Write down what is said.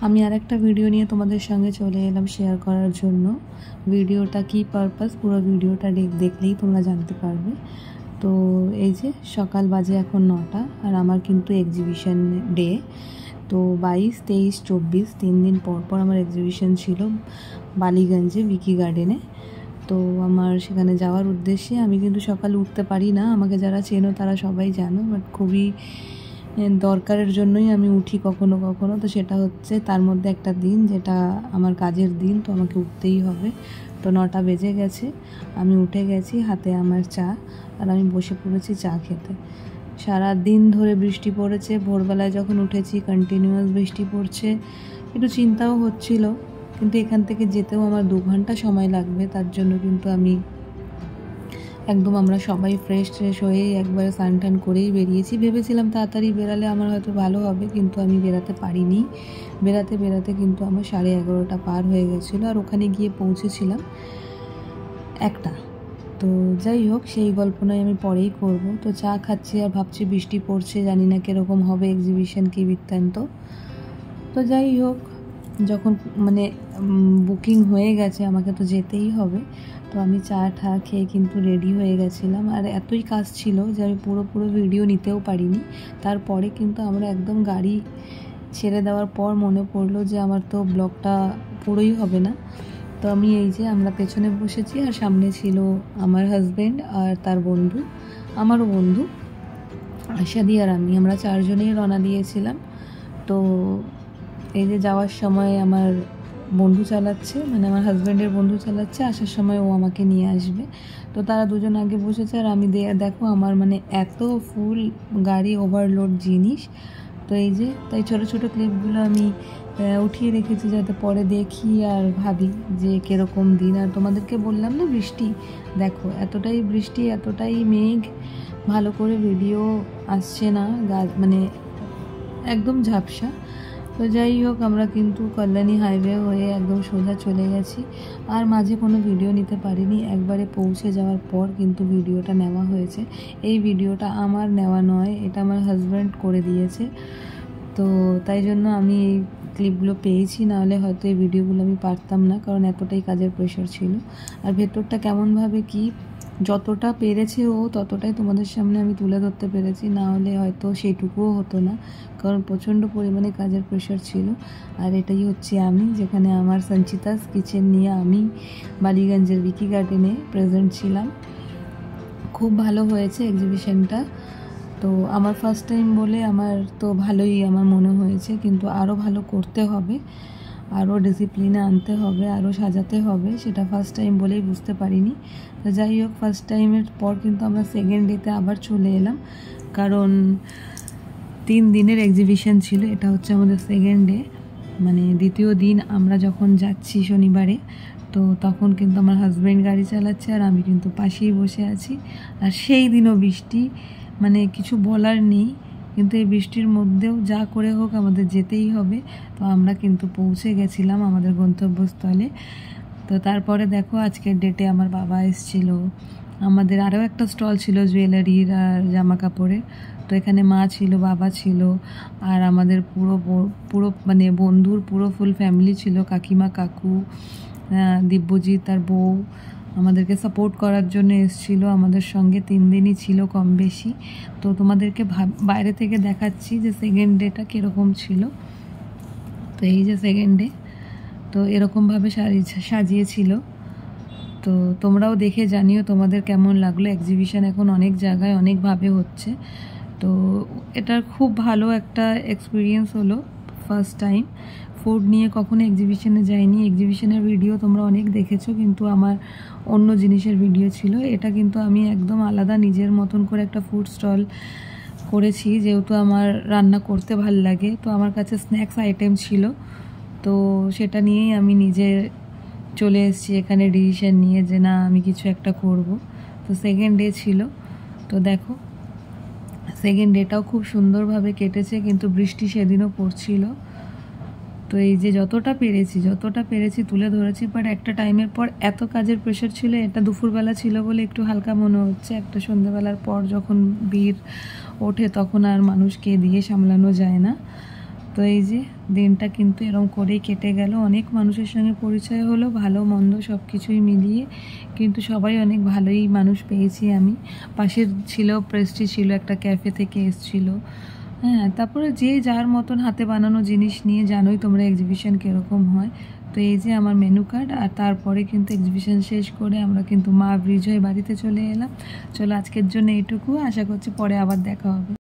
আমি আরেকটা ভিডিও নিয়ে তোমাদের সঙ্গে চলে এলাম শেয়ার করার জন্য। ভিডিওটা কি পারপাস পুরো ভিডিওটা দেখলেই তোমরা জানতে পারবে। তো এই যে সকাল বাজে এখন 9টা, আর আমার কিন্তু এক্সিবিশন ডে। তো 22, 23, 24 3 দিন পর পর আমার এক্সিবিশন ছিল বালিগঞ্জে বিকি গার্ডেনে। তো আমার সেখানে যাওয়ার উদ্দেশ্যে আমি কিন্তু সকালে উঠতে পারি না, আমাকে যারা চেনো তারা সবাই জানো, বাট খুবই দরকারের জন্যই আমি উঠি কখনো কখনো। তো সেটা হচ্ছে তার মধ্যে একটা দিন যেটা আমার কাজের দিন, তো আমাকে উঠতেই হবে। তো 9টা বেজে গেছে, আমি উঠে গেছি, হাতে আমার চা, আর আমি বসে পড়েছি চা খেতে। সারা দিন ধরে বৃষ্টি পড়েছে, ভোরবেলায় যখন উঠেছি কন্টিনিউয়াস বৃষ্টি পড়ছে। একটু চিন্তাও হচ্ছিল, কিন্তু এখান থেকে যেতেও আমার 2 ঘন্টা সময় লাগবে। তার জন্য কিন্তু আমি একদম আমরা সবাই ফ্রেশ হয়ে একবারে স্নান টান করেই বেরিয়েছি। ভেবেছিলাম তাড়াতাড়ি বেরালে আমার হয়তো ভালো হবে, কিন্তু আমি বেরাতে পারিনি। বেরাতে কিন্তু আমার 11:30টা পার হয়ে গেছিলো, আর ওখানে গিয়ে পৌঁছেছিলাম 1টা। তো যাই হোক, সেই গল্প নয়, আমি পরেই করব। তো চা খাচ্ছি আর ভাবছি বৃষ্টি পড়ছে, জানি না কীরকম হবে এক্সিবিশন, কী বৃত্তান্ত। তো যাই হোক, যখন বুকিং হয়ে গেছে আমাকে তো যেতেই হবে। তো আমি চা খেয়ে কিন্তু রেডি হয়ে গেছিলাম, আর এতই কাজ ছিল যে আমি পুরো ভিডিও নিতেও পারিনি। তারপরে কিন্তু আমরা একদম গাড়ি ছেড়ে দেওয়ার পর মনে পড়লো যে আমার তো ব্লগটা পুরোই হবে না। তো আমি এই যে আমরা পেছনে বসেছি, আর সামনে ছিল আমার হাজব্যান্ড আর তার বন্ধু, আমারও বন্ধু আশাদি আর আমরা 4 জনেই রওনা দিয়েছিলাম। তো এই যে যাওয়ার সময় আমার বন্ধু চালাচ্ছে, আমার হাজব্যান্ডের বন্ধু চালাচ্ছে, আসার সময় ও আমাকে নিয়ে আসবে। তো তারা দুজন আগে বসেছে, আর আমি দেখো আমার এত ফুল গাড়ি, ওভারলোড জিনিস। তো এই যে তাই ছোট ছোট ক্লিপগুলো আমি উঠিয়ে রেখেছি, যাতে পরে দেখি আর ভাবি যে কীরকম দিন। আর তোমাদেরকে বললাম না বৃষ্টি, দেখো এতটাই বৃষ্টি, এতটাই মেঘ, ভালো করে ভিডিও আসছে না, একদম ঝাপসা। তো যাই হোক, আমরা কিন্তু কল্যাণী হাইওয়ে হয়ে একদম সোজা চলে গেছি, আর মাঝে কোনো ভিডিও নিতে পারিনি। একবারে পৌঁছে যাওয়ার পর কিন্তু ভিডিওটা নেওয়া হয়েছে। এই ভিডিওটা আমার নেওয়া নয়, এটা আমার হাজব্যান্ড করে দিয়েছে। তো তাই জন্য আমি এই ক্লিপগুলো পেয়েছি, নাহলে হয়তো এই ভিডিওগুলো আমি পারতাম না, কারণ এতটাই কাজের প্রেশার ছিল। আর ভেতরটা কেমনভাবে কি যতটা পেরেছে ও ততটাই তোমাদের সামনে আমি তুলে ধরতে পেরেছি, না হলে হয়তো সেইটুকুও হতো না, কারণ প্রচণ্ড পরিমাণে কাজের প্রেশার ছিল। আর এটাই হচ্ছে আমি, যেখানে আমার সঞ্চিতাস কিচেন নিয়ে আমি বালিগঞ্জের বিকি গার্ডেনে প্রেজেন্ট ছিলাম। খুব ভালো হয়েছে এক্সিবিশনটা। তো আমার ফার্স্ট টাইম বলে আমার তো ভালোই আমার মনে হয়েছে, কিন্তু আরও ভালো করতে হবে, আরও ডিসিপ্লিনে আনতে হবে, আরও সাজাতে হবে। সেটা ফার্স্ট টাইম বলেই বুঝতে পারিনি। তো যাই হোক, ফার্স্ট টাইমের পর কিন্তু আমরা সেকেন্ড ডেতে আবার চলে এলাম, কারণ 3 দিনের এক্সিবিশন ছিল, এটা হচ্ছে আমাদের সেকেন্ড ডে। দ্বিতীয় দিন আমরা যখন যাচ্ছি শনিবারে, তো তখন কিন্তু আমার হাজব্যান্ড গাড়ি চালাচ্ছে, আর আমি কিন্তু পাশেই বসে আছি। আর সেই দিনও বৃষ্টি, কিছু বলার নেই, কিন্তু এই বৃষ্টির মধ্যেও যা করে হোক আমাদের যেতেই হবে। তো আমরা কিন্তু পৌঁছে গেছিলাম আমাদের গন্তব্যস্থলে। তো তারপরে দেখো, আজকের ডেটে আমার বাবা এসেছিল, আমাদের আরও একটা স্টল ছিল জুয়েলারির আর জামা কাপড়ের। তো এখানে মা ছিল, বাবা ছিল, আর আমাদের পুরো বন্ধুর পুরো ফুল ফ্যামিলি ছিল, কাকিমা, কাকু, দিব্যজিৎ তার বউ আমাদেরকে সাপোর্ট করার জন্য এসেছিলো আমাদের সঙ্গে। 3 দিনই ছিল কম বেশি। তো তোমাদেরকে বাইরে থেকে দেখাচ্ছি যে সেকেন্ড ডেটা কীরকম ছিল। তো এই যে সেকেন্ড ডে, তো এরকমভাবে সাজিয়েছিল। তো তোমরাও দেখে জানিও তোমাদের কেমন লাগলো। এক্সিবিশন এখন অনেক জায়গায় অনেকভাবে হচ্ছে, তো এটার খুব ভালো একটা এক্সপিরিয়েন্স হলো। ফার্স্ট টাইম ফুড নিয়ে কখনো এক্সিবিশনে যাইনি। এক্সিবিশনের ভিডিও তোমরা অনেক দেখেছো, কিন্তু আমার অন্য জিনিসের ভিডিও ছিল। এটা কিন্তু আমি একদম আলাদা নিজের মতন করে একটা ফুড স্টল করেছি, যেহেতু আমার রান্না করতে ভাল লাগে। তো আমার কাছে স্ন্যাক্স আইটেম ছিল, তো সেটা নিয়েই আমি নিজে চলে এসেছি এখানে ডিসিশন নিয়ে যে না, আমি কিছু একটা করব। তো সেকেন্ড ডে ছিল। তো দেখো, সেকেন্ড ডেটাও খুব সুন্দরভাবে কেটেছে, কিন্তু বৃষ্টি সেদিনও পড়ছিল। তো এই যে যতটা পেরেছি তুলে ধরেছি, বাট একটা টাইমের পর এত কাজের প্রেশার ছিল। এটা দুপুরবেলা ছিল বলে একটু হালকা মনে হচ্ছে, একটা সন্ধ্যাবেলার পর যখন ভিড় ওঠে তখন আর মানুষকে দিয়ে সামলানো যায় না। তো এই যে দিনটা কিন্তু এরকম করেই কেটে গেল। অনেক মানুষের সঙ্গে পরিচয় হলো, ভালো মন্দ সব কিছুই মিলিয়ে, কিন্তু সবাই অনেক ভালোই মানুষ পেয়েছি আমি। পাশের ছিল প্রেস্টি, ছিল একটা ক্যাফে থেকে এসছিল। হ্যাঁ, তারপরে যে যার মতন হাতে বানানো জিনিস নিয়ে, জানোই তোমরা এক্সিবিশন কীরকম হয়। তো এই যে আমার মেনু কার্ড, আর তারপরে কিন্তু এক্সিবিশন শেষ করে আমরা কিন্তু মা ব্রিজ হয়ে বাড়িতে চলে এলাম। চলো আজকের জন্য এইটুকু, আশা করছি পরে আবার দেখা হবে।